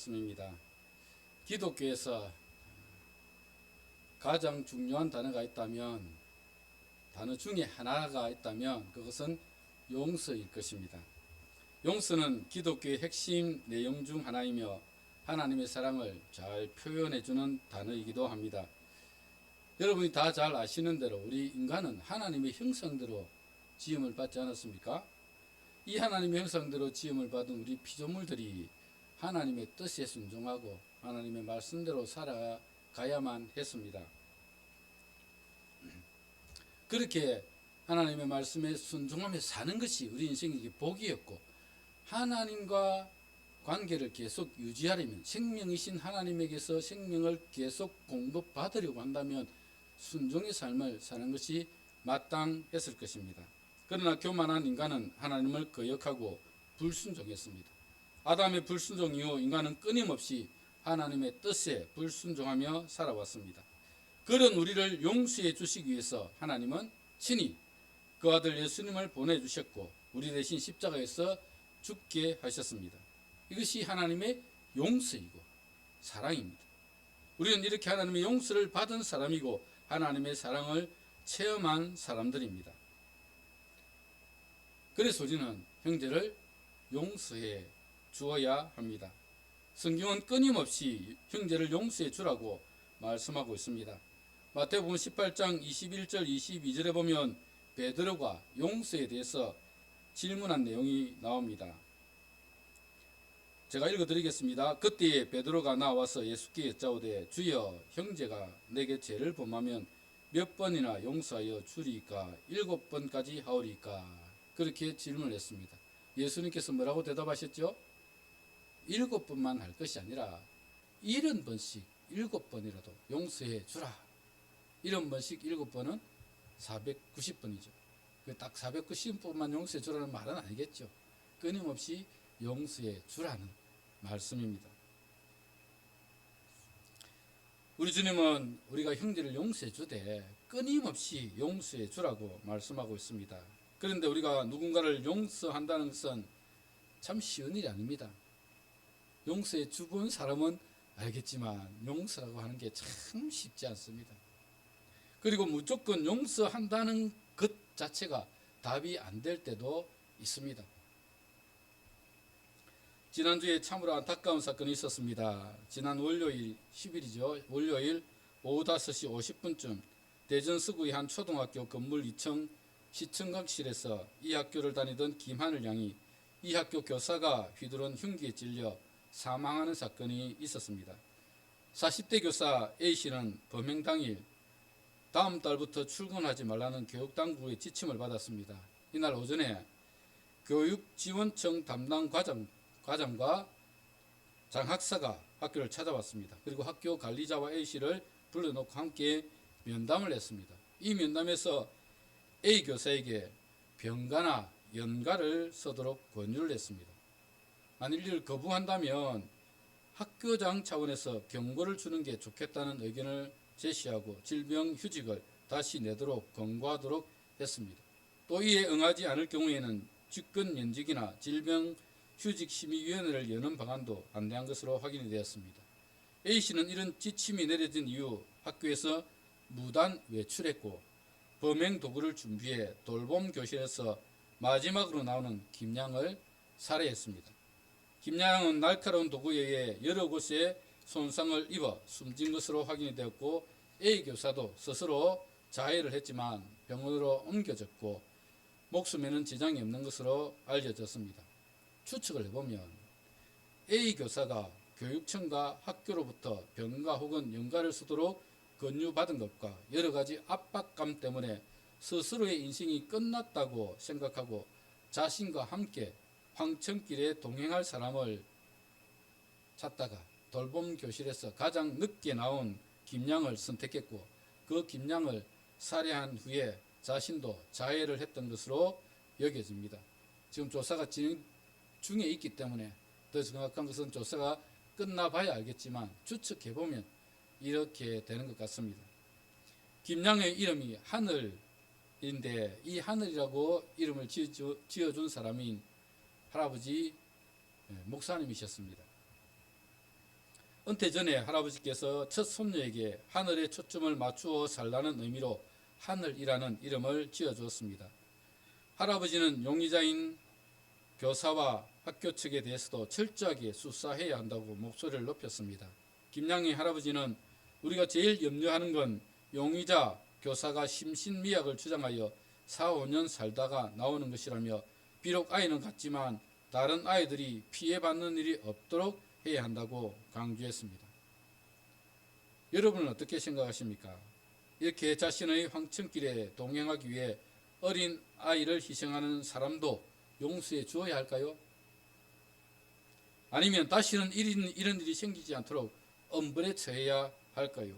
말씀입니다. 기독교에서 가장 중요한 단어가 있다면, 단어 중에 하나가 있다면 그것은 용서일 것입니다. 용서는 기독교의 핵심 내용 중 하나이며 하나님의 사랑을 잘 표현해주는 단어이기도 합니다. 여러분이 다 잘 아시는 대로 우리 인간은 하나님의 형상대로 지음을 받지 않았습니까? 이 하나님의 형상대로 지음을 받은 우리 피조물들이 하나님의 뜻에 순종하고 하나님의 말씀대로 살아가야만 했습니다. 그렇게 하나님의 말씀에 순종하며 사는 것이 우리 인생에게 복이었고, 하나님과 관계를 계속 유지하려면, 생명이신 하나님에게서 생명을 계속 공급받으려고 한다면 순종의 삶을 사는 것이 마땅했을 것입니다. 그러나 교만한 인간은 하나님을 거역하고 불순종했습니다. 아담의 불순종 이후 인간은 끊임없이 하나님의 뜻에 불순종하며 살아왔습니다. 그런 우리를 용서해 주시기 위해서 하나님은 친히 그 아들 예수님을 보내주셨고 우리 대신 십자가에서 죽게 하셨습니다. 이것이 하나님의 용서이고 사랑입니다. 우리는 이렇게 하나님의 용서를 받은 사람이고 하나님의 사랑을 체험한 사람들입니다. 그래서 우리는 형제를 용서해 주어야 합니다. 성경은 끊임없이 형제를 용서해 주라고 말씀하고 있습니다. 마태복음 18장 21절 22절에 보면 베드로가 용서에 대해서 질문한 내용이 나옵니다. 제가 읽어드리겠습니다. 그때에 베드로가 나와서 예수께 여짜오되 주여, 형제가 내게 죄를 범하면 몇 번이나 용서하여 주리까? 7번까지 하오리까? 그렇게 질문을 했습니다. 예수님께서 뭐라고 대답하셨죠? 7번만 할 것이 아니라 70번씩 7번이라도 용서해 주라. 70번씩 7번은 490번이죠. 딱 490번만 용서해 주라는 말은 아니겠죠. 끊임없이 용서해 주라는 말씀입니다. 우리 주님은 우리가 형제를 용서해 주되 끊임없이 용서해 주라고 말씀하고 있습니다. 그런데 우리가 누군가를 용서한다는 것은 참 쉬운 일이 아닙니다. 용서해 주본 사람은 알겠지만 용서라고 하는 게 참 쉽지 않습니다. 그리고 무조건 용서한다는 것 자체가 답이 안 될 때도 있습니다. 지난주에 참으로 안타까운 사건이 있었습니다. 지난 월요일 10일이죠. 월요일 오후 5시 50분쯤 대전 서구의 한 초등학교 건물 2층 시청각실에서 이 학교를 다니던 김하늘 양이 이 학교 교사가 휘두른 흉기에 찔려 사망하는 사건이 있었습니다. 40대 교사 A씨는 범행 당일 다음 달부터 출근하지 말라는 교육당국의 지침을 받았습니다. 이날 오전에 교육지원청 담당 과장과 장학사가 학교를 찾아왔습니다. 그리고 학교 관리자와 A씨를 불러놓고 함께 면담을 했습니다. 이 면담에서 A 교사에게 병가나 연가를 써도록 권유를 했습니다. 만일 이를 거부한다면 학교장 차원에서 경고를 주는 게 좋겠다는 의견을 제시하고 질병휴직을 다시 내도록 권고하도록 했습니다. 또 이에 응하지 않을 경우에는 직권면직이나 질병휴직심의위원회를 여는 방안도 안내한 것으로 확인이 되었습니다. A씨는 이런 지침이 내려진 이후 학교에서 무단 외출했고 범행 도구를 준비해 돌봄 교실에서 마지막으로 나오는 김양을 살해했습니다. 김양은 날카로운 도구에 의해 여러 곳에 손상을 입어 숨진 것으로 확인이 되었고 A 교사도 스스로 자해를 했지만 병원으로 옮겨졌고 목숨에는 지장이 없는 것으로 알려졌습니다. 추측을 해보면 A 교사가 교육청과 학교로부터 병가 혹은 연가를 쓰도록 권유받은 것과 여러 가지 압박감 때문에 스스로의 인생이 끝났다고 생각하고 자신과 함께 황천길에 동행할 사람을 찾다가 돌봄 교실에서 가장 늦게 나온 김양을 선택했고 그 김양을 살해한 후에 자신도 자해를 했던 것으로 여겨집니다. 지금 조사가 진행 중에 있기 때문에 더 정확한 것은 조사가 끝나봐야 알겠지만 추측해보면 이렇게 되는 것 같습니다. 김양의 이름이 하늘인데 이 하늘이라고 이름을 지어준 사람인 할아버지 목사님이셨습니다. 은퇴 전에 할아버지께서 첫 손녀에게 하늘에 초점을 맞추어 살라는 의미로 하늘이라는 이름을 지어주었습니다. 할아버지는 용의자인 교사와 학교 측에 대해서도 철저하게 수사해야 한다고 목소리를 높였습니다. 김양희 할아버지는 우리가 제일 염려하는 건 용의자 교사가 심신미약을 주장하여 4, 5년 살다가 나오는 것이라며 비록 아이는 같지만 다른 아이들이 피해받는 일이 없도록 해야 한다고 강조했습니다. 여러분은 어떻게 생각하십니까? 이렇게 자신의 황천길에 동행하기 위해 어린 아이를 희생하는 사람도 용서해 주어야 할까요? 아니면 다시는 이런 일이 생기지 않도록 엄벌에 처해야 할까요?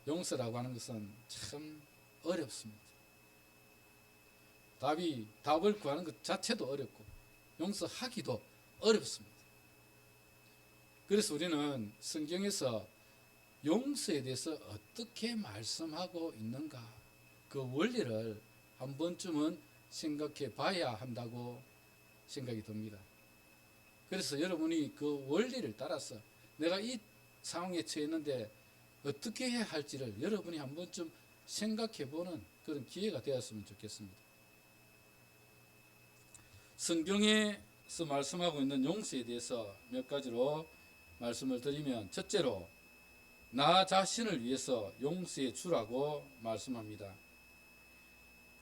용서라고 하는 것은 참 어렵습니다. 답을 구하는 것 자체도 어렵고 용서하기도 어렵습니다. 그래서 우리는 성경에서 용서에 대해서 어떻게 말씀하고 있는가, 그 원리를 한 번쯤은 생각해 봐야 한다고 생각이 듭니다. 그래서 여러분이 그 원리를 따라서 내가 이 상황에 처했는데 어떻게 해야 할지를 여러분이 한 번쯤 생각해 보는 그런 기회가 되었으면 좋겠습니다. 성경에서 말씀하고 있는 용서에 대해서 몇 가지로 말씀을 드리면, 첫째로 나 자신을 위해서 용서해 주라고 말씀합니다.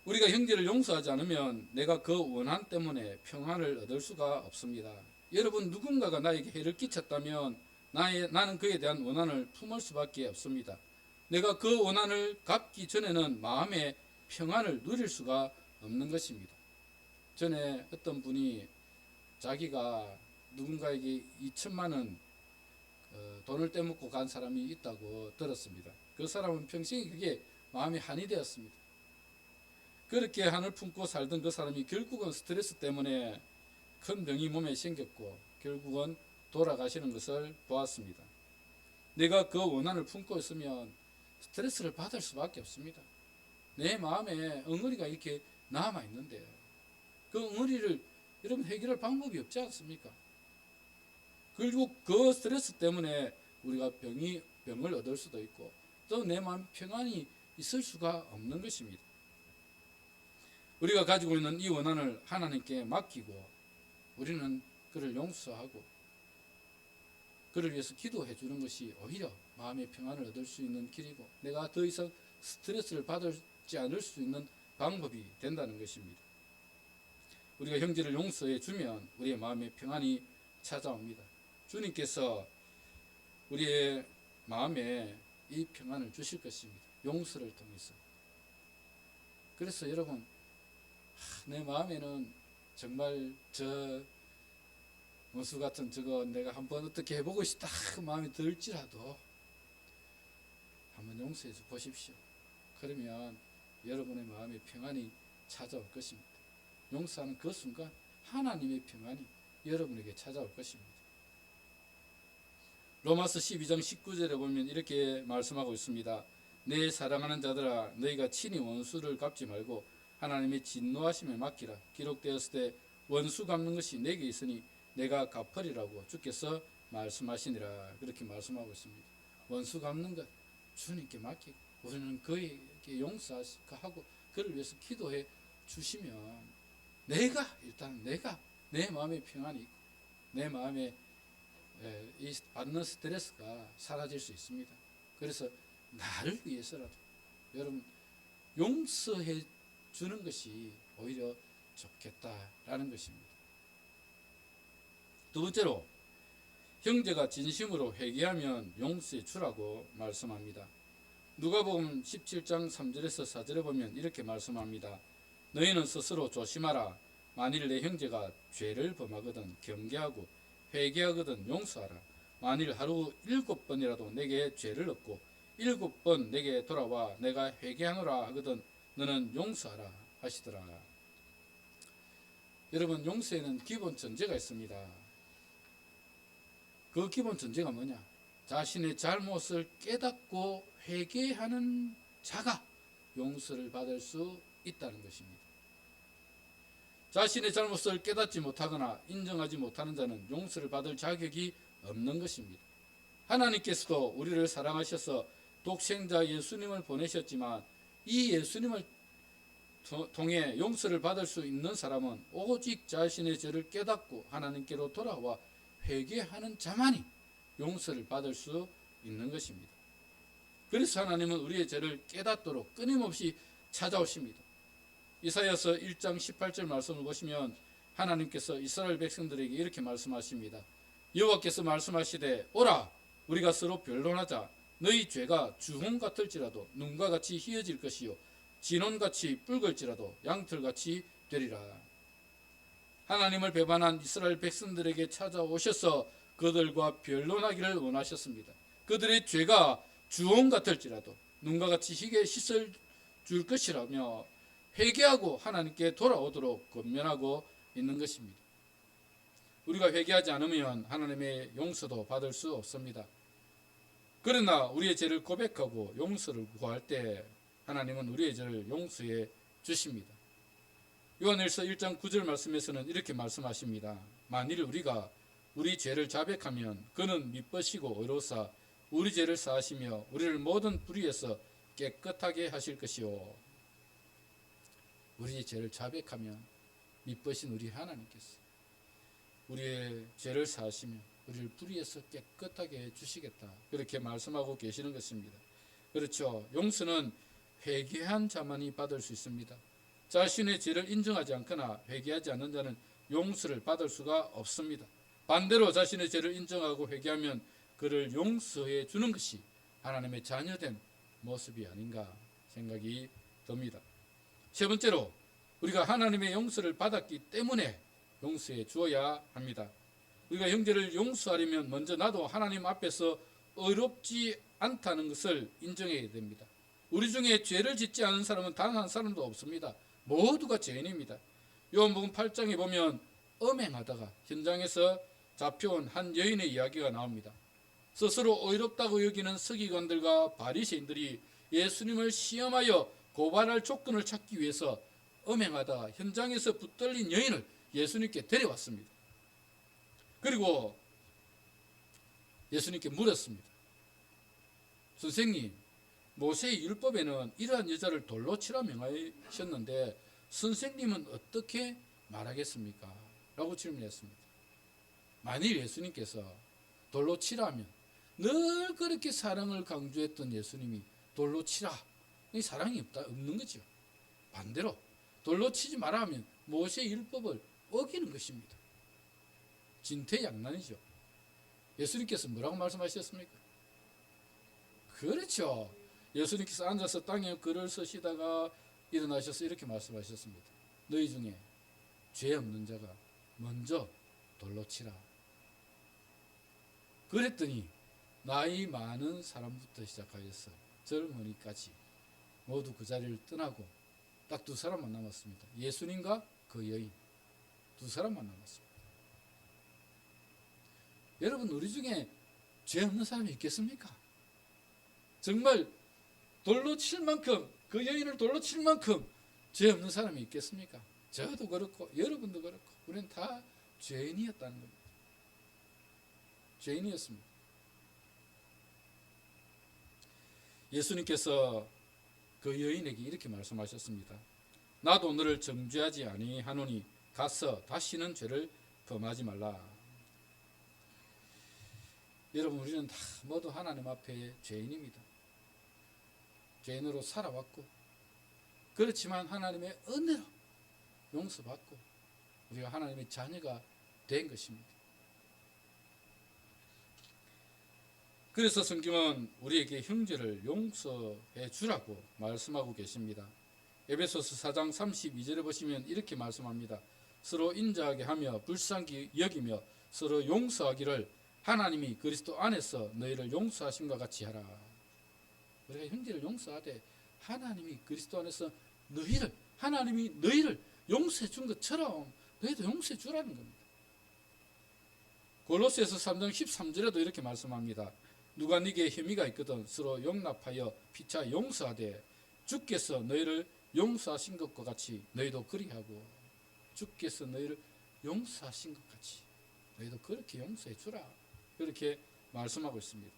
우리가 형제를 용서하지 않으면 내가 그 원한 때문에 평안을 얻을 수가 없습니다. 여러분, 누군가가 나에게 해를 끼쳤다면 나는 그에 대한 원한을 품을 수밖에 없습니다. 내가 그 원한을 갚기 전에는 마음의 평안을 누릴 수가 없는 것입니다. 전에 어떤 분이 자기가 누군가에게 2천만 원 돈을 떼먹고 간 사람이 있다고 들었습니다. 그 사람은 평생이 그게 마음이 한이 되었습니다. 그렇게 한을 품고 살던 그 사람이 결국은 스트레스 때문에 큰 병이 몸에 생겼고 결국은 돌아가시는 것을 보았습니다. 내가 그 원한을 품고 있으면 스트레스를 받을 수밖에 없습니다. 내 마음에 엉어리가 이렇게 남아 있는데 그 엉어리를 여러분 해결할 방법이 없지 않습니까? 결국 그 스트레스 때문에 우리가 병을 얻을 수도 있고 또 내 마음 평안이 있을 수가 없는 것입니다. 우리가 가지고 있는 이 원한을 하나님께 맡기고 우리는 그를 용서하고 그를 위해서 기도해 주는 것이 오히려 마음의 평안을 얻을 수 있는 길이고 내가 더 이상 스트레스를 받지 않을 수 있는 방법이 된다는 것입니다. 우리가 형제를 용서해 주면 우리의 마음의 평안이 찾아옵니다. 주님께서 우리의 마음에 이 평안을 주실 것입니다. 용서를 통해서. 그래서 여러분, 내 마음에는 정말 저 원수 같은 저거 내가 한번 어떻게 해보고 싶다 그 마음이 들지라도 한번 용서해 보십시오. 그러면 여러분의 마음의 평안이 찾아올 것입니다. 용서하는 그 순간 하나님의 평안이 여러분에게 찾아올 것입니다. 로마서 12장 19절에 보면 이렇게 말씀하고 있습니다. 내 사랑하는 자들아 너희가 친히 원수를 갚지 말고 하나님의 진노하심에 맡기라. 기록되었을 때 원수 갚는 것이 내게 있으니 내가 갚으리라고 주께서 말씀하시니라. 그렇게 말씀하고 있습니다. 원수 갚는 것 주님께 맡기고 우리는 그에게 용서하고 그를 위해서 기도해 주시면 내가 내 마음의 평안이 있고 내 마음에 이 받는 스트레스가 사라질 수 있습니다. 그래서 나를 위해서라도 여러분 용서해 주는 것이 오히려 좋겠다라는 것입니다. 두 번째로 형제가 진심으로 회개하면 용서해 주라고 말씀합니다. 누가복음 17장 3절에서 4절에 보면 이렇게 말씀합니다. 너희는 스스로 조심하라. 만일 내 형제가 죄를 범하거든 경계하고 회개하거든 용서하라. 만일 하루 7번이라도 내게 죄를 얻고 7번 내게 돌아와 내가 회개하노라 하거든 너는 용서하라 하시더라. 여러분, 용서에는 기본 전제가 있습니다. 그 기본 전제가 뭐냐? 자신의 잘못을 깨닫고 회개하는 자가 용서를 받을 수 있다는 것입니다. 자신의 잘못을 깨닫지 못하거나 인정하지 못하는 자는 용서를 받을 자격이 없는 것입니다. 하나님께서도 우리를 사랑하셔서 독생자 예수님을 보내셨지만 이 예수님을 통해 용서를 받을 수 있는 사람은 오직 자신의 죄를 깨닫고 하나님께로 돌아와 회개하는 자만이 용서를 받을 수 있는 것입니다. 그래서 하나님은 우리의 죄를 깨닫도록 끊임없이 찾아오십니다. 이사야서 1장 18절 말씀을 보시면 하나님께서 이스라엘 백성들에게 이렇게 말씀하십니다. 여호와께서 말씀하시되 오라 우리가 서로 변론하자. 너희 죄가 주홍 같을지라도 눈과 같이 희어질 것이요 진홍같이 붉을지라도 양털같이 되리라. 하나님을 배반한 이스라엘 백성들에게 찾아오셔서 그들과 변론하기를 원하셨습니다. 그들의 죄가 주홍 같을지라도 눈과 같이 희게 씻을 줄 것이라며 회개하고 하나님께 돌아오도록 권면하고 있는 것입니다. 우리가 회개하지 않으면 하나님의 용서도 받을 수 없습니다. 그러나 우리의 죄를 고백하고 용서를 구할 때 하나님은 우리의 죄를 용서해 주십니다. 요한일서 1장 9절 말씀에서는 이렇게 말씀하십니다. 만일 우리가 우리 죄를 자백하면 그는 미쁘시고 의로우사 우리 죄를 사하시며 우리를 모든 불의에서 깨끗하게 하실 것이요. 우리의 죄를 자백하면 미쁘신 우리 하나님께서 우리의 죄를 사하시며 우리를 불의에서 깨끗하게 해주시겠다. 그렇게 말씀하고 계시는 것입니다. 그렇죠. 용서는 회개한 자만이 받을 수 있습니다. 자신의 죄를 인정하지 않거나 회개하지 않는 자는 용서를 받을 수가 없습니다. 반대로 자신의 죄를 인정하고 회개하면 그를 용서해 주는 것이 하나님의 자녀된 모습이 아닌가 생각이 듭니다. 세 번째로 우리가 하나님의 용서를 받았기 때문에 용서해 주어야 합니다. 우리가 형제를 용서하려면 먼저 나도 하나님 앞에서 의롭지 않다는 것을 인정해야 됩니다. 우리 중에 죄를 짓지 않은 사람은 단 한 사람도 없습니다. 모두가 죄인입니다. 요한복음 8장에 보면 음행하다가 현장에서 잡혀온 한 여인의 이야기가 나옵니다. 스스로 의롭다고 여기는 서기관들과 바리새인들이 예수님을 시험하여 고발할 조건을 찾기 위해서 음행하다가 현장에서 붙들린 여인을 예수님께 데려왔습니다. 그리고 예수님께 물었습니다. 선생님, 모세의 율법에는 이러한 여자를 돌로 치라 명하셨는데 선생님은 어떻게 말하겠습니까? 라고 질문했습니다. 만일 예수님께서 돌로 치라면 늘 그렇게 사랑을 강조했던 예수님이 돌로 치라, 이 사랑이 없는 거죠. 반대로 돌로 치지 마라 하면 모세의 율법을 어기는 것입니다. 진퇴양난이죠. 예수님께서 뭐라고 말씀하셨습니까? 그렇죠. 예수님께서 앉아서 땅에 글을 쓰시다가 일어나셔서 이렇게 말씀하셨습니다. 너희 중에 죄 없는 자가 먼저 돌로 치라. 그랬더니 나이 많은 사람부터 시작하여서 젊은이까지 모두 그 자리를 떠나고 딱 두 사람만 남았습니다. 예수님과 그 여인 두 사람만 남았습니다. 여러분, 우리 중에 죄 없는 사람이 있겠습니까? 정말 돌로 칠 만큼, 그 여인을 돌로 칠 만큼 죄 없는 사람이 있겠습니까? 저도 그렇고 여러분도 그렇고 우리는 다 죄인이었다는 겁니다. 죄인이었습니다. 예수님께서 그 여인에게 이렇게 말씀하셨습니다. 나도 너를 정죄하지 아니하노니 가서 다시는 죄를 범하지 말라. 여러분, 우리는 다 모두 하나님 앞에 죄인입니다. 죄인으로 살아왔고, 그렇지만 하나님의 은혜로 용서받고 우리가 하나님의 자녀가 된 것입니다. 그래서 성경은 우리에게 형제를 용서해 주라고 말씀하고 계십니다. 에베소서 4장 32절에 보시면 이렇게 말씀합니다. 서로 인자하게 하며 불쌍히 여기며 서로 용서하기를 하나님이 그리스도 안에서 너희를 용서하심과 같이 하라. 우리가 형제를 용서하되 하나님이 그리스도 안에서 하나님이 너희를 용서해 준 것처럼 너희도 용서해 주라는 겁니다. 골로새서 3장 13절에도 이렇게 말씀합니다. 누가 네게 혐의가 있거든 서로 용납하여 피차 용서하되 주께서 너희를 용서하신 것과 같이 너희도 그리하고. 주께서 너희를 용서하신 것 같이 너희도 그렇게 용서해 주라. 그렇게 말씀하고 있습니다.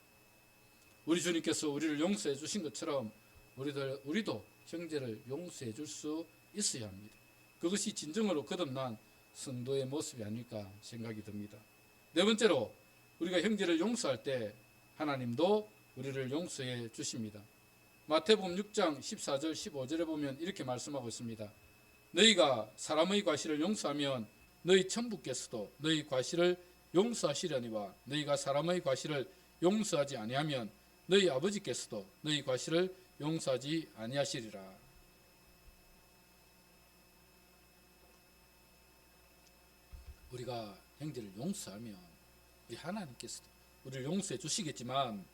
우리 주님께서 우리를 용서해 주신 것처럼 우리도 형제를 용서해 줄 수 있어야 합니다. 그것이 진정으로 거듭난 성도의 모습이 아닐까 생각이 듭니다. 네 번째로 우리가 형제를 용서할 때 하나님도 우리를 용서해 주십니다. 마태복음 6장 14절 15절에 보면 이렇게 말씀하고 있습니다. 너희가 사람의 과실을 용서하면 너희 천부께서도 너희 과실을 용서하시려니와 너희가 사람의 과실을 용서하지 아니하면 너희 아버지께서도 너희 과실을 용서하지 아니하시리라. 우리가 형제를 용서하면 우리 하나님께서도 우리를 용서해 주시겠지만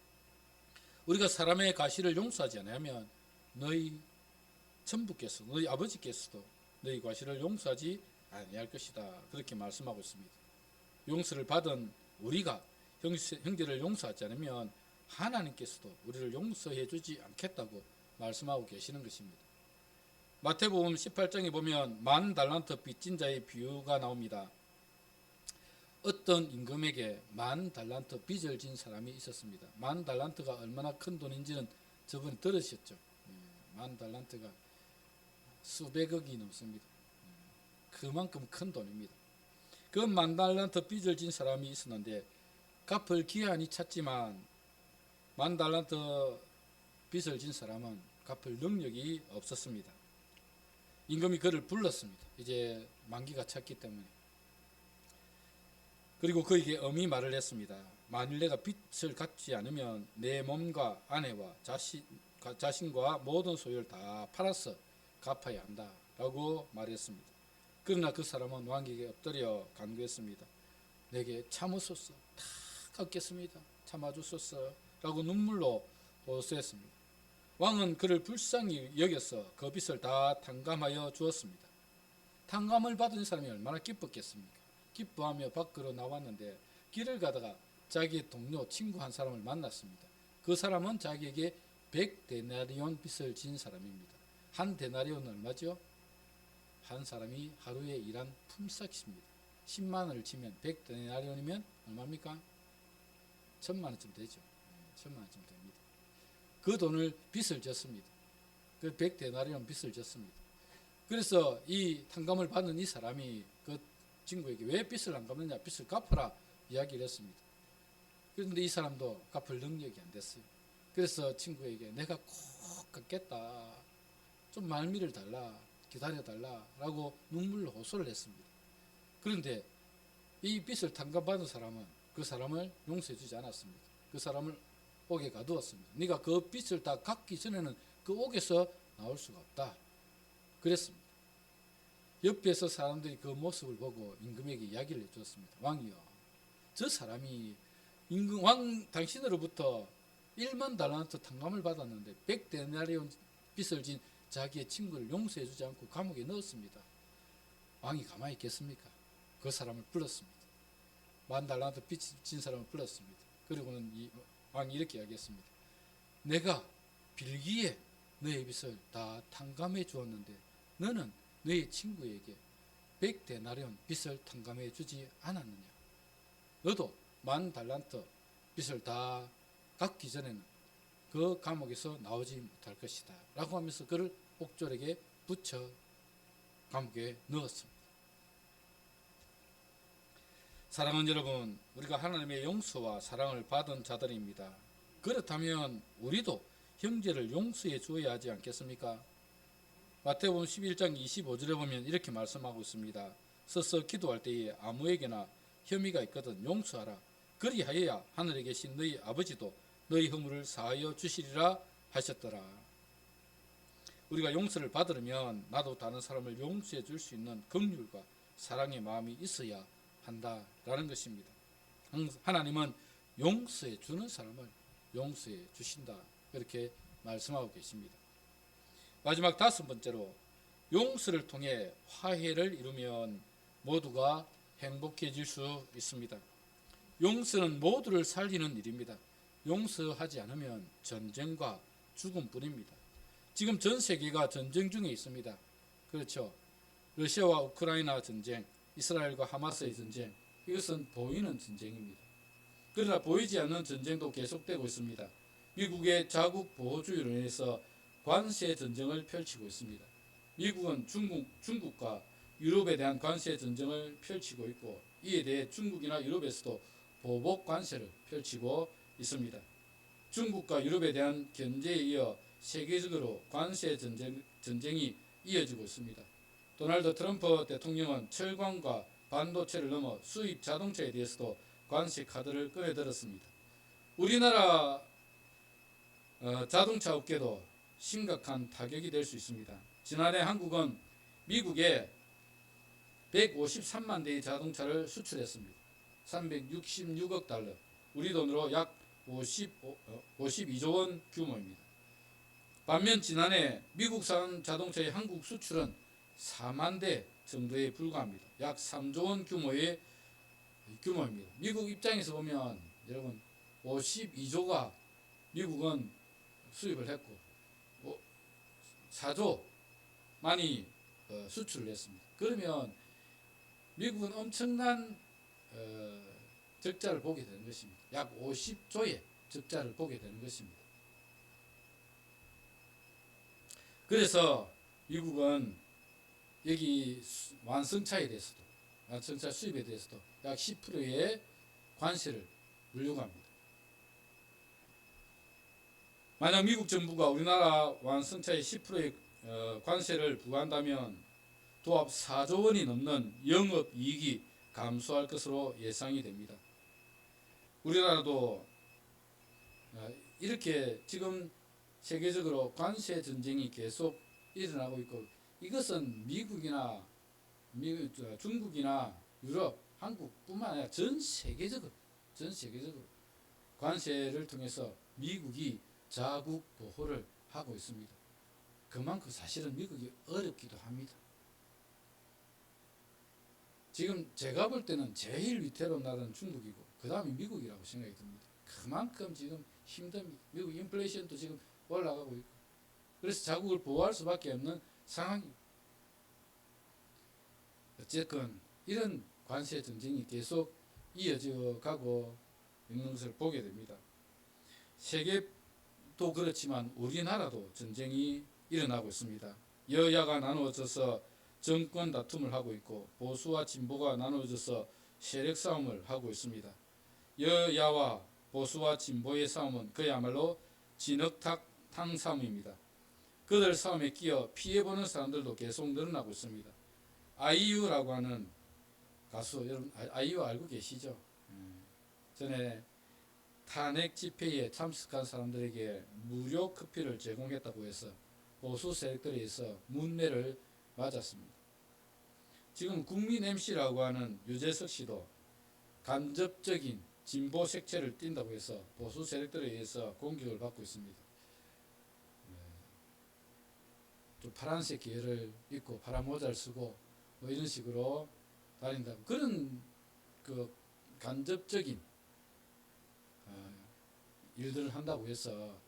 우리가 사람의 과실을 용서하지 않으면 너희 천부께서 너희 아버지께서도 너희 과실을 용서하지 아니할 것이다. 그렇게 말씀하고 있습니다. 용서를 받은 우리가 형제를 용서하지 않으면 하나님께서도 우리를 용서해 주지 않겠다고 말씀하고 계시는 것입니다. 마태복음 18장에 보면 10,000달란트 빚진 자의 비유가 나옵니다. 어떤 임금에게 10,000달란트 빚을 진 사람이 있었습니다. 10,000달란트가 얼마나 큰 돈인지는 저번에 들으셨죠. 10,000달란트가 수백억이 넘습니다. 그만큼 큰 돈입니다. 그 10,000달란트 빚을 진 사람이 있었는데 갚을 기한이 찼지만 10,000달란트 빚을 진 사람은 갚을 능력이 없었습니다. 임금이 그를 불렀습니다. 이제 만기가 찼기 때문에. 그리고 그에게 엄히 말을 했습니다. 만일 내가 빚을 갚지 않으면 내 몸과 아내와 자신과 모든 소유를 다 팔아서 갚아야 한다 라고 말했습니다. 그러나 그 사람은 왕에게 엎드려 간구했습니다. 내게 참으소서, 다 갚겠습니다. 참아주소서 라고 눈물로 호소했습니다. 왕은 그를 불쌍히 여겨서 그 빚을 다 탕감하여 주었습니다. 탕감을 받은 사람이 얼마나 기뻤겠습니까? 기뻐하며 밖으로 나왔는데 길을 가다가 자기의 동료 친구 한 사람을 만났습니다. 그 사람은 자기에게 100데나리온 빚을 진 사람입니다. 한 데나리온은 얼마죠? 한 사람이 하루에 일한 품삯입니다. 10만 원을 치면 100데나리온이면 얼마입니까? 1,000만 원쯤 되죠. 1,000만 원쯤 됩니다. 그 돈을 빚을 졌습니다. 그 100데나리온 빚을 졌습니다. 그래서 이 탕감을 받는 이 사람이 그 친구에게 왜 빚을 안 갚느냐, 빚을 갚아라 이야기를 했습니다. 그런데 이 사람도 갚을 능력이 안 됐어요. 그래서 친구에게 내가 꼭 갚겠다, 좀 말미를 달라, 기다려달라 라고 눈물로 호소를 했습니다. 그런데 이 빚을 탕감받은 사람은 그 사람을 용서해 주지 않았습니다. 그 사람을 옥에 가두었습니다. 네가 그 빚을 다 갚기 전에는 그 옥에서 나올 수가 없다 그랬습니다. 옆에서 사람들이 그 모습을 보고 임금에게 이야기를 해주었습니다. 왕이요, 저 사람이 왕 당신으로부터 10,000달란트 탕감을 받았는데 100데나리온 빚을 진 자기의 친구를 용서해 주지 않고 감옥에 넣었습니다. 왕이 가만히 있겠습니까? 그 사람을 불렀습니다. 10,000달란트 빚진 사람을 불렀습니다. 그리고는 왕이 이렇게 이야기했습니다. 내가 빌기에 너의 빚을 다 탕감해 주었는데 너는 너의 친구에게 100데나리온 빚을 탕감해 주지 않았느냐? 너도 10,000달란트 빚을 다 갚기 전에는 그 감옥에서 나오지 못할 것이다 라고 하면서 그를 옥졸에게 붙여 감옥에 넣었습니다. 사랑하는 여러분, 우리가 하나님의 용서와 사랑을 받은 자들입니다. 그렇다면 우리도 형제를 용서해 주어야 하지 않겠습니까? 마태복음 11장 25절에 보면 이렇게 말씀하고 있습니다. 서서 기도할 때에 아무에게나 혐의가 있거든 용서하라. 그리하여야 하늘에 계신 너희 아버지도 너희 허물을 사하여 주시리라 하셨더라. 우리가 용서를 받으려면 나도 다른 사람을 용서해 줄 수 있는 긍휼과 사랑의 마음이 있어야 한다라는 것입니다. 하나님은 용서해 주는 사람을 용서해 주신다, 그렇게 말씀하고 계십니다. 마지막 5번째로, 용서를 통해 화해를 이루면 모두가 행복해질 수 있습니다. 용서는 모두를 살리는 일입니다. 용서하지 않으면 전쟁과 죽음뿐입니다. 지금 전 세계가 전쟁 중에 있습니다. 그렇죠. 러시아와 우크라이나 전쟁, 이스라엘과 하마스의 전쟁, 이것은 보이는 전쟁입니다. 그러나 보이지 않는 전쟁도 계속되고 있습니다. 미국의 자국 보호주의로 인해서 관세 전쟁을 펼치고 있습니다. 미국은 중국과 유럽에 대한 관세 전쟁을 펼치고 있고, 이에 대해 중국이나 유럽에서도 보복 관세를 펼치고 있습니다. 중국과 유럽에 대한 견제에 이어 세계적으로 관세 전쟁이 이어지고 있습니다. 도널드 트럼프 대통령은 철강과 반도체를 넘어 수입 자동차에 대해서도 관세 카드를 꺼내들었습니다. 우리나라 자동차 업계도 심각한 타격이 될 수 있습니다. 지난해 한국은 미국에 153만 대의 자동차를 수출했습니다. 366억 달러, 우리 돈으로 약 52조 원 규모입니다. 반면 지난해 미국산 자동차의 한국 수출은 4만 대 정도에 불과합니다. 약 3조 원 규모입니다. 미국 입장에서 보면 여러분 52조가 미국은 수입을 했고 4조 많이 수출을 했습니다. 그러면 미국은 엄청난 적자를 보게 되는 것입니다. 약 50조의 적자를 보게 되는 것입니다. 그래서 미국은 여기 완성차에 대해서도, 완성차 수입에 대해서도 약 10%의 관세를 물려고 합니다. 만약 미국 정부가 우리나라 완성차에 10%의 관세를 부과한다면 도합 4조 원이 넘는 영업이익이 감소할 것으로 예상이 됩니다. 우리나라도 이렇게 지금 세계적으로 관세 전쟁이 계속 일어나고 있고, 이것은 미국이나 중국이나 유럽, 한국뿐만 아니라 전 세계적으로 관세를 통해서 미국이 자국 보호를 하고 있습니다. 그만큼 사실은 미국이 어렵기도 합니다. 지금 제가 볼 때는 제일 위태로운 나라는 중국이고 그 다음이 미국이라고 생각이 듭니다. 그만큼 지금 힘듭니다. 미국 인플레이션도 지금 올라가고 있고, 그래서 자국을 보호할 수밖에 없는 상황입니다. 어쨌건 이런 관세 전쟁이 계속 이어져 가고 있는 것을 보게 됩니다. 세계도 그렇지만 우리나라도 전쟁이 일어나고 있습니다. 여야가 나누어져서 정권 다툼을 하고 있고, 보수와 진보가 나누어져서 세력 싸움을 하고 있습니다. 여야와 보수와 진보의 싸움은 그야말로 진흙탕 싸움입니다. 그들 싸움에 끼어 피해보는 사람들도 계속 늘어나고 있습니다. 아이유라고 하는 가수, 여러분 아이유 알고 계시죠? 전에 탄핵 집회에 참석한 사람들에게 무료 커피를 제공했다고 해서 보수 세력들에 의해서 문매를 맞았습니다. 지금 국민 MC라고 하는 유재석 씨도 간접적인 진보 색채를 띈다고 해서 보수 세력들에 의해서 공격을 받고 있습니다. 또 파란색 계열을 입고 파란 모자를 쓰고 뭐 이런 식으로 다닌다고, 그런 그 간접적인 일들을 한다고 해서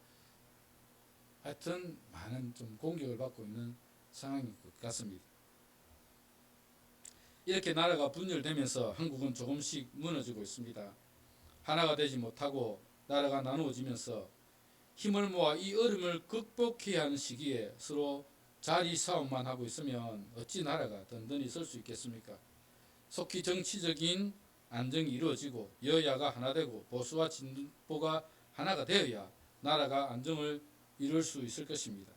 하여튼 많은 좀 공격을 받고 있는 상황인 것 같습니다. 이렇게 나라가 분열되면서 한국은 조금씩 무너지고 있습니다. 하나가 되지 못하고 나라가 나누어지면서 힘을 모아 이 어려움을 극복해야 하는 시기에 서로 자리 싸움만 하고 있으면 어찌 나라가 든든히 설 수 있겠습니까? 속히 정치적인 안정이 이루어지고 여야가 하나 되고 보수와 진보가 하나가 되어야 나라가 안정을 이룰 수 있을 것입니다.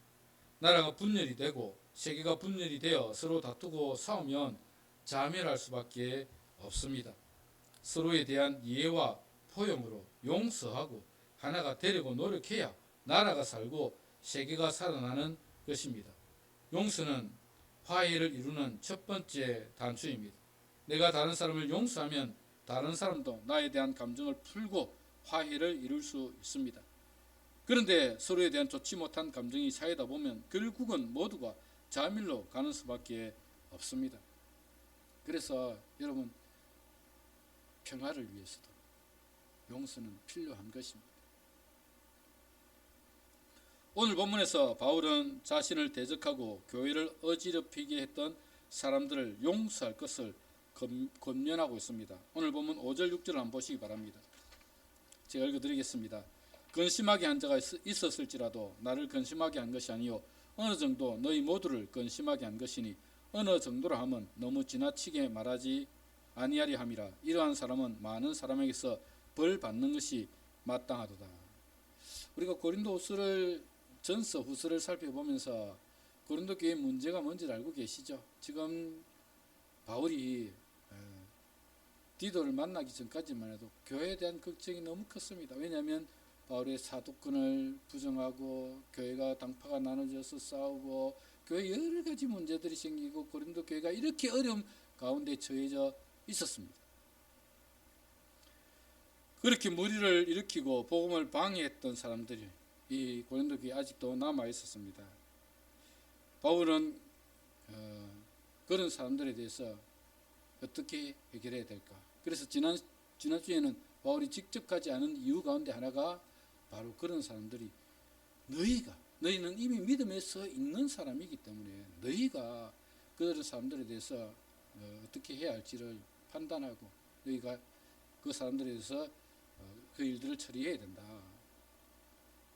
나라가 분열이 되고 세계가 분열이 되어 서로 다투고 싸우면 자멸할 수밖에 없습니다. 서로에 대한 이해와 포용으로 용서하고 하나가 되려고 노력해야 나라가 살고 세계가 살아나는 것입니다. 용서는 화해를 이루는 첫 번째 단추입니다. 내가 다른 사람을 용서하면 다른 사람도 나에 대한 감정을 풀고 화해를 이룰 수 있습니다. 그런데 서로에 대한 좋지 못한 감정이 쌓이다 보면 결국은 모두가 자멸로 가는 수밖에 없습니다. 그래서 여러분, 평화를 위해서도 용서는 필요한 것입니다. 오늘 본문에서 바울은 자신을 대적하고 교회를 어지럽히게 했던 사람들을 용서할 것을 권면하고 있습니다. 오늘 보면 5절 6절을 한번 보시기 바랍니다. 제가 읽어드리겠습니다. 근심하게 한 자가 있었을지라도 나를 근심하게 한 것이 아니요 어느 정도 너희 모두를 근심하게 한 것이니 어느 정도라 하면 너무 지나치게 말하지 아니하리 함이라. 이러한 사람은 많은 사람에게서 벌 받는 것이 마땅하도다. 우리가 고린도후서를 전서 후서를 살펴보면서 고린도 교회의 문제가 뭔지를 알고 계시죠? 지금 바울이 디도를 만나기 전까지만 해도 교회에 대한 걱정이 너무 컸습니다. 왜냐하면 바울의 사도권을 부정하고 교회가 당파가 나눠져서 싸우고 교회 여러 가지 문제들이 생기고 고린도 교회가 이렇게 어려움 가운데 처해져 있었습니다. 그렇게 무리를 일으키고 복음을 방해했던 사람들이 이 고린도 교회에 아직도 남아 있었습니다. 바울은 그런 사람들에 대해서 어떻게 해결해야 될까? 그래서 지난주에는 바울이 직접 가지 않은 이유 가운데 하나가 바로 그런 사람들이 너희는 이미 믿음에 서 있는 사람이기 때문에 너희가 그런 사람들에 대해서 어떻게 해야 할지를 판단하고 너희가 그 사람들에 대해서 그 일들을 처리해야 된다.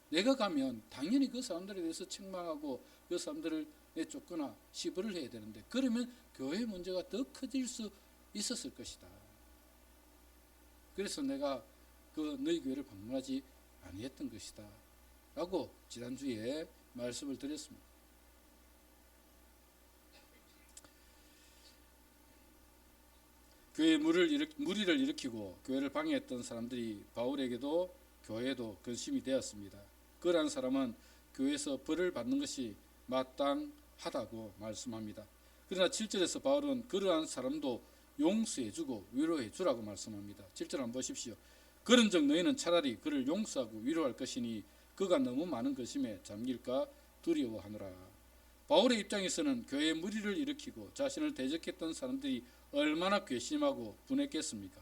내가 가면 당연히 그 사람들에 대해서 책망하고 그 사람들을 내쫓거나 시부를 해야 되는데 그러면 교회 문제가 더 커질 수 있었을 것이다. 그래서 내가 그 너희 교회를 방문하지 아니했던 것이다 라고 지난주에 말씀을 드렸습니다. 교회에 무리를 일으키고 교회를 방해했던 사람들이 바울에게도 교회에도 근심이 되었습니다. 그러한 사람은 교회에서 벌을 받는 것이 마땅하다고 말씀합니다. 그러나 7절에서 바울은 그러한 사람도 용서해주고 위로해주라고 말씀합니다. 7절 한번 보십시오. 그런즉 너희는 차라리 그를 용서하고 위로할 것이니 그가 너무 많은 근심에 잠길까 두려워하노라. 바울의 입장에서는 교회에 무리를 일으키고 자신을 대적했던 사람들이 얼마나 괘씸하고 분했겠습니까?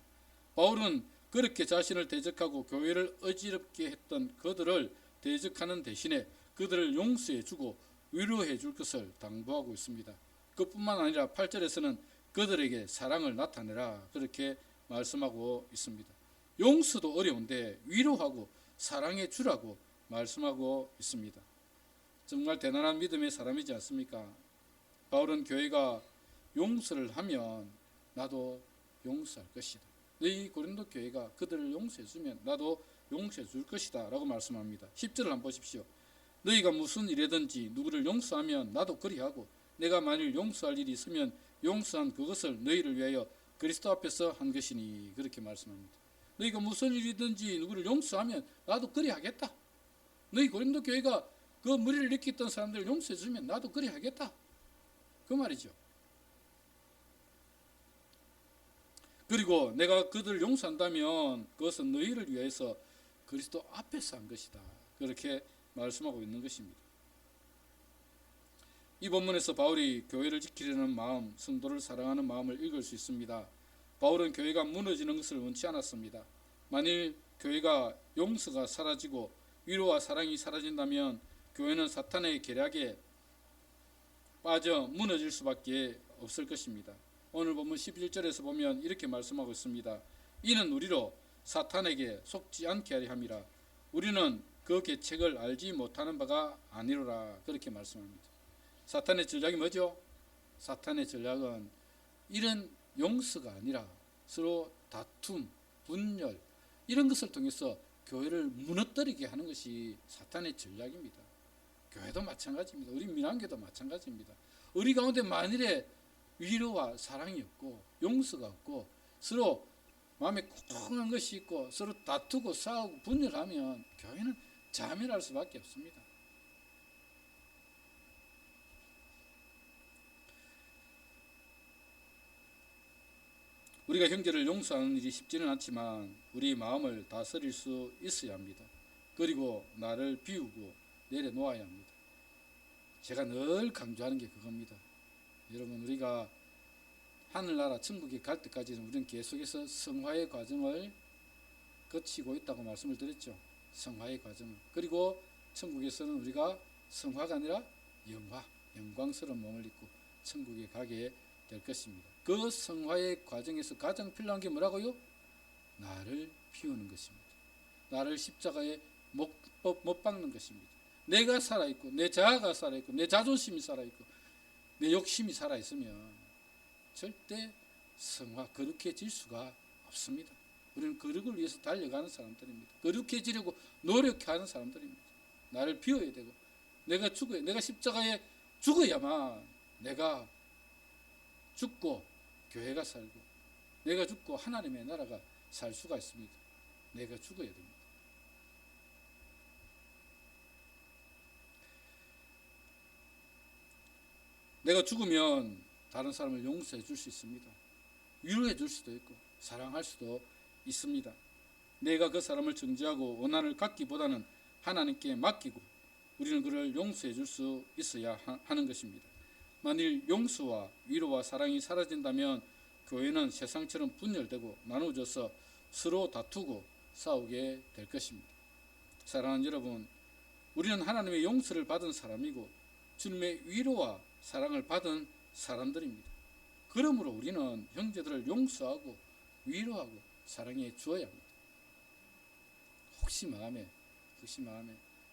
바울은 그렇게 자신을 대적하고 교회를 어지럽게 했던 그들을 대적하는 대신에 그들을 용서해주고 위로해줄 것을 당부하고 있습니다. 그뿐만 아니라 8절에서는 그들에게 사랑을 나타내라 그렇게 말씀하고 있습니다. 용서도 어려운데 위로하고 사랑해 주라고 말씀하고 있습니다. 정말 대단한 믿음의 사람이지 않습니까? 바울은 교회가 용서를 하면 나도 용서할 것이다. 너희 고린도 교회가 그들을 용서해 주면 나도 용서해 줄 것이다 라고 말씀합니다. 10절을 한번 보십시오. 너희가 무슨 일이든지 누구를 용서하면 나도 그리하고 내가 만일 용서할 일이 있으면 용서한 그것을 너희를 위하여 그리스도 앞에서 한 것이니 그렇게 말씀합니다. 너희가 무슨 일이든지 누구를 용서하면 나도 그리하겠다. 너희 고린도 교회가 그 무리를 일으켰던 사람들을 용서해 주면 나도 그리하겠다. 그 말이죠. 그리고 내가 그들을 용서한다면 그것은 너희를 위해서 그리스도 앞에서 한 것이다. 그렇게 말씀하고 있는 것입니다. 이 본문에서 바울이 교회를 지키려는 마음, 성도를 사랑하는 마음을 읽을 수 있습니다. 바울은 교회가 무너지는 것을 원치 않았습니다. 만일 교회가 용서가 사라지고 위로와 사랑이 사라진다면 교회는 사탄의 계략에 빠져 무너질 수밖에 없을 것입니다. 오늘 본문 11절에서 보면 이렇게 말씀하고 있습니다. 이는 우리로 사탄에게 속지 않게 하려 함이라. 우리는 그 계책을 알지 못하는 바가 아니로라. 그렇게 말씀합니다. 사탄의 전략이 뭐죠? 사탄의 전략은 이런 용서가 아니라 서로 다툼, 분열 이런 것을 통해서 교회를 무너뜨리게 하는 것이 사탄의 전략입니다. 교회도 마찬가지입니다. 우리 민안교도 마찬가지입니다. 우리 가운데 만일에 위로와 사랑이 없고 용서가 없고 서로 마음에 쿵한 것이 있고 서로 다투고 싸우고 분열하면 교회는 자멸할 수밖에 없습니다. 우리가 형제를 용서하는 일이 쉽지는 않지만 우리 마음을 다스릴 수 있어야 합니다. 그리고 나를 비우고 내려놓아야 합니다. 제가 늘 강조하는 게 그겁니다. 여러분, 우리가 하늘나라 천국에 갈 때까지는 우리는 계속해서 성화의 과정을 거치고 있다고 말씀을 드렸죠. 성화의 과정을. 그리고 천국에서는 우리가 성화가 아니라 영광스러운 몸을 입고 천국에 가게 될 것입니다. 그 성화의 과정에서 가장 필요한 게 뭐라고요? 나를 비우는 것입니다. 나를 십자가에 못 박는 것입니다. 내가 살아있고 내 자아가 살아있고 내 자존심이 살아있고 내 욕심이 살아있으면 절대 성화 거룩해질 수가 없습니다. 우리는 거룩을 위해서 달려가는 사람들입니다. 거룩해지려고 노력하는 사람들입니다. 나를 비워야 되고 내가 죽어야, 내가 십자가에 죽어야만 내가 죽고 교회가 살고 내가 죽고 하나님의 나라가 살 수가 있습니다. 내가 죽어야 됩니다. 내가 죽으면 다른 사람을 용서해 줄 수 있습니다. 위로해 줄 수도 있고 사랑할 수도 있습니다. 내가 그 사람을 정죄하고 원한을 갖기보다는 하나님께 맡기고 우리는 그를 용서해 줄 수 있어야 하는 것입니다. 만일 용서와 위로와 사랑이 사라진다면 교회는 세상처럼 분열되고 나누어져서 서로 다투고 싸우게 될 것입니다. 사랑하는 여러분, 우리는 하나님의 용서를 받은 사람이고 주님의 위로와 사랑을 받은 사람들입니다. 그러므로 우리는 형제들을 용서하고 위로하고 사랑해 주어야 합니다. 혹시 마음에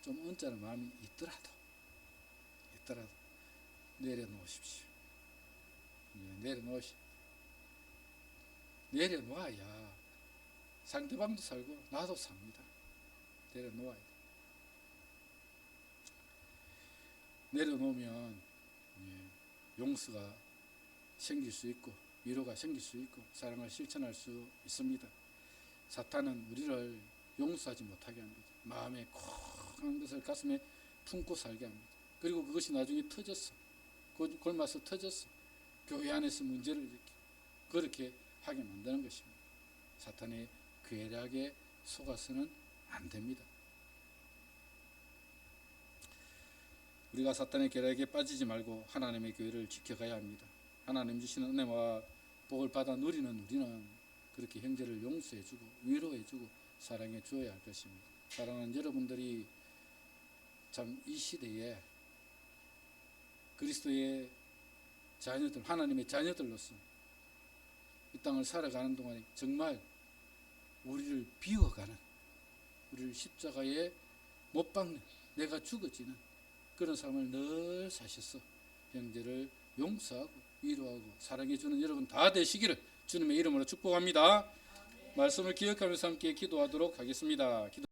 좀 언짢은 마음이 있더라도 내려놓으십시오. 내려놓아야 상대방도 살고 나도 삽니다. 내려놓아야 돼. 내려놓으면 용서가 생길 수 있고 위로가 생길 수 있고 사랑을 실천할 수 있습니다. 사탄은 우리를 용서하지 못하게 합니다. 마음에 콕한 것을 가슴에 품고 살게 합니다. 그리고 그것이 나중에 터졌어. 골마서 터졌어. 교회 안에서 문제를 일으키고 그렇게 하게 만드는 것입니다. 사탄의 괴략에 속아서는 안 됩니다. 우리가 사탄의 괴략에 빠지지 말고 하나님의 교회를 지켜가야 합니다. 하나님 주시는 은혜와 복을 받아 누리는 우리는 그렇게 형제를 용서해주고 위로해주고 사랑해 주어야 할 것입니다. 사랑하는 여러분들이 참 이 시대에 그리스도의 자녀들, 하나님의 자녀들로서 이 땅을 살아가는 동안에 정말 우리를 비워가는, 우리를 십자가에 못 박는, 내가 죽어지는 그런 삶을 늘 사셔서 형제를 용서하고 위로하고 사랑해주는 여러분 다 되시기를 주님의 이름으로 축복합니다. 말씀을 기억하면서 함께 기도하도록 하겠습니다.